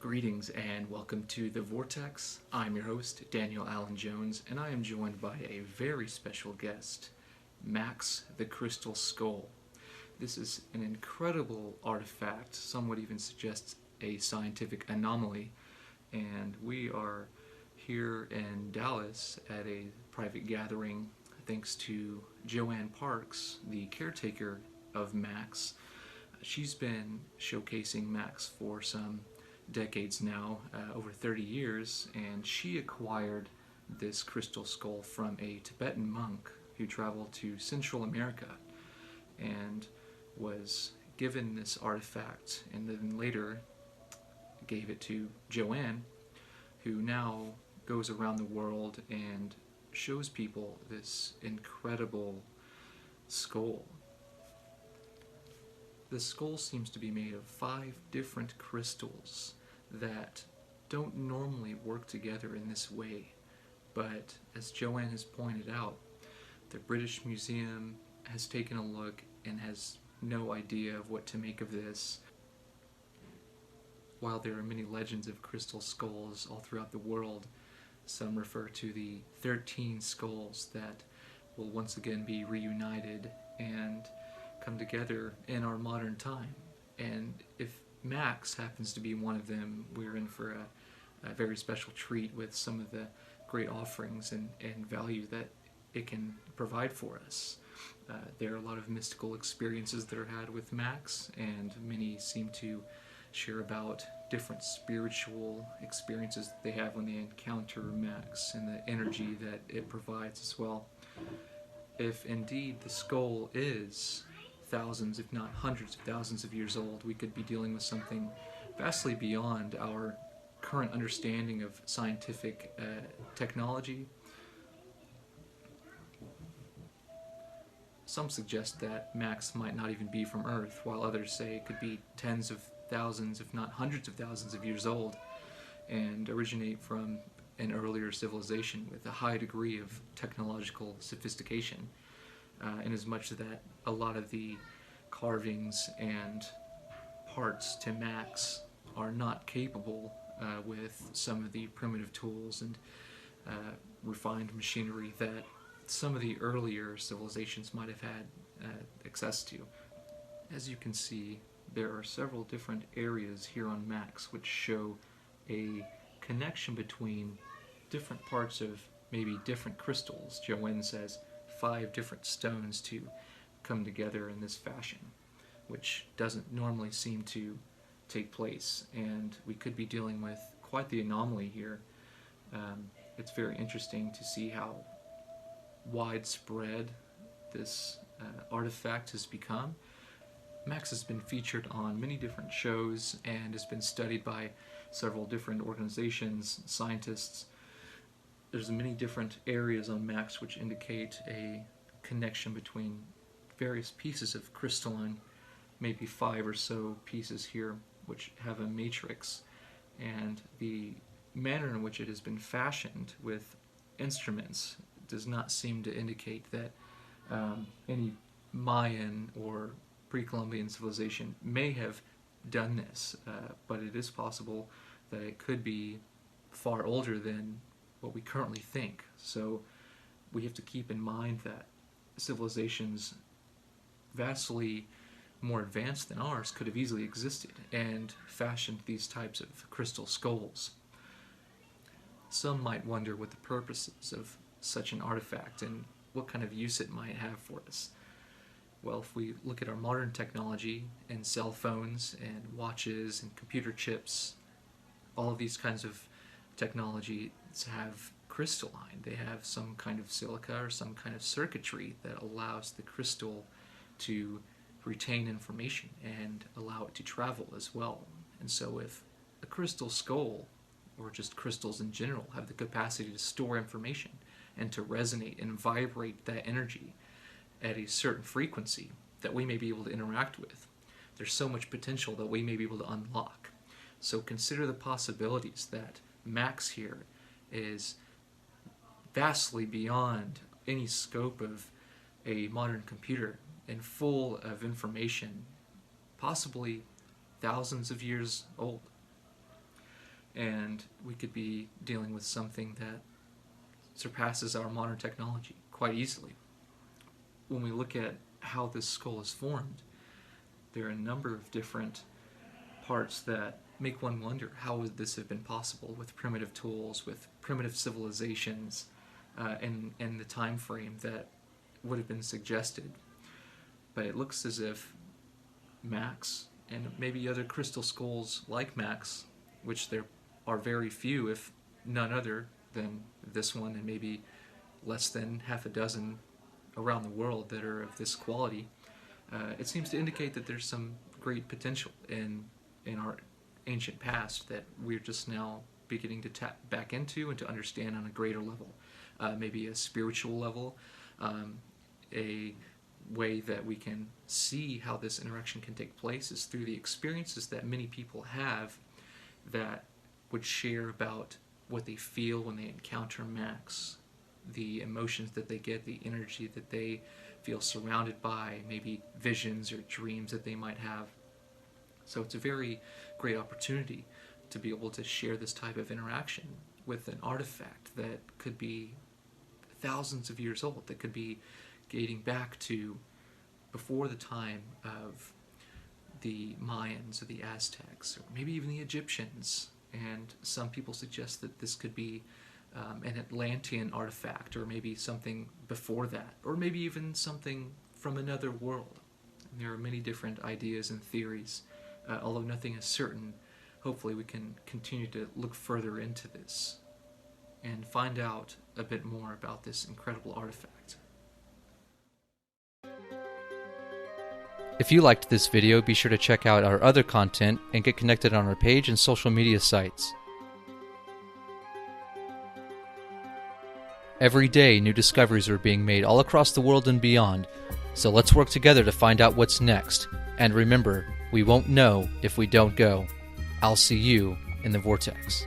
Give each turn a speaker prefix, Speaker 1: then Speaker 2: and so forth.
Speaker 1: Greetings and welcome to the Vortex. I'm your host, Daniel Allen Jones, and I am joined by a very special guest, Max the Crystal Skull. This is an incredible artifact, some would even suggest a scientific anomaly, and we are here in Dallas at a private gathering thanks to Joanne Parks, the caretaker of Max. She's been showcasing Max for some decades now, over 30 years, and she acquired this crystal skull from a Tibetan monk who traveled to Central America and was given this artifact, and then later gave it to Joanne, who now goes around the world and shows people this incredible skull. The skull seems to be made of 5 different crystals that don't normally work together in this way, but as Joanne has pointed out, the British Museum has taken a look and has no idea of what to make of this. While there are many legends of crystal skulls all throughout the world, some refer to the 13 skulls that will once again be reunited and come together in our modern time. And if Max happens to be one of them, we're in for a very special treat with some of the great offerings and value that it can provide for us. There are a lot of mystical experiences that are had with Max, and many seem to share about different spiritual experiences that they have when they encounter Max and the energy that it provides as well. If indeed the skull is thousands, if not hundreds of thousands of years old, we could be dealing with something vastly beyond our current understanding of scientific technology. Some suggest that Max might not even be from Earth, while others say it could be tens of thousands, if not hundreds of thousands of years old, and originate from an earlier civilization with a high degree of technological sophistication. Inasmuch that a lot of the carvings and parts to Max are not capable with some of the primitive tools and refined machinery that some of the earlier civilizations might have had access to. As you can see, there are several different areas here on Max which show a connection between different parts of maybe different crystals. Joanne says 5 different stones to come together in this fashion, which doesn't normally seem to take place, and we could be dealing with quite the anomaly here. It's very interesting to see how widespread this artifact has become. Max has been featured on many different shows and has been studied by several different organizations, scientists. There's many different areas on Max which indicate a connection between various pieces of crystalline, maybe 5 or so pieces here which have a matrix, and the manner in which it has been fashioned with instruments does not seem to indicate that any Mayan or pre-Columbian civilization may have done this, but it is possible that it could be far older than what we currently think. So we have to keep in mind that civilizations vastly more advanced than ours could have easily existed and fashioned these types of crystal skulls. Some might wonder what the purposes of such an artifact and what kind of use it might have for us. Well, if we look at our modern technology and cell phones and watches and computer chips, all of these kinds of technology have crystalline. They have some kind of silica or some kind of circuitry that allows the crystal to retain information and allow it to travel as well. And so if a crystal skull, or just crystals in general, have the capacity to store information and to resonate and vibrate that energy at a certain frequency that we may be able to interact with, there's so much potential that we may be able to unlock. So consider the possibilities that Max here is vastly beyond any scope of a modern computer and full of information, possibly thousands of years old. and we could be dealing with something that surpasses our modern technology quite easily. When we look at how this skull is formed, there are a number of different parts that make one wonder, how would this have been possible with primitive tools, with primitive civilizations, and the time frame that would have been suggested. But it looks as if Max, and maybe other crystal skulls like Max, which there are very few, if none other than this one, and maybe less than half a dozen around the world that are of this quality, it seems to indicate that there's some great potential in our ancient past that we're just now beginning to tap back into and to understand on a greater level, maybe a spiritual level, a way that we can see how this interaction can take place is through the experiences that many people have that would share about what they feel when they encounter Max, the emotions that they get, the energy that they feel surrounded by, maybe visions or dreams that they might have. So it's a very great opportunity to be able to share this type of interaction with an artifact that could be thousands of years old, that could be dating back to before the time of the Mayans or the Aztecs, or maybe even the Egyptians. And some people suggest that this could be an Atlantean artifact, or maybe something before that, or maybe even something from another world. And there are many different ideas and theories. Although nothing is certain, hopefully we can continue to look further into this and find out a bit more about this incredible artifact.
Speaker 2: If you liked this video, be sure to check out our other content and get connected on our page and social media sites. Every day, new discoveries are being made all across the world and beyond, so let's work together to find out what's next. And remember, we won't know if we don't go. I'll see you in the Vortex.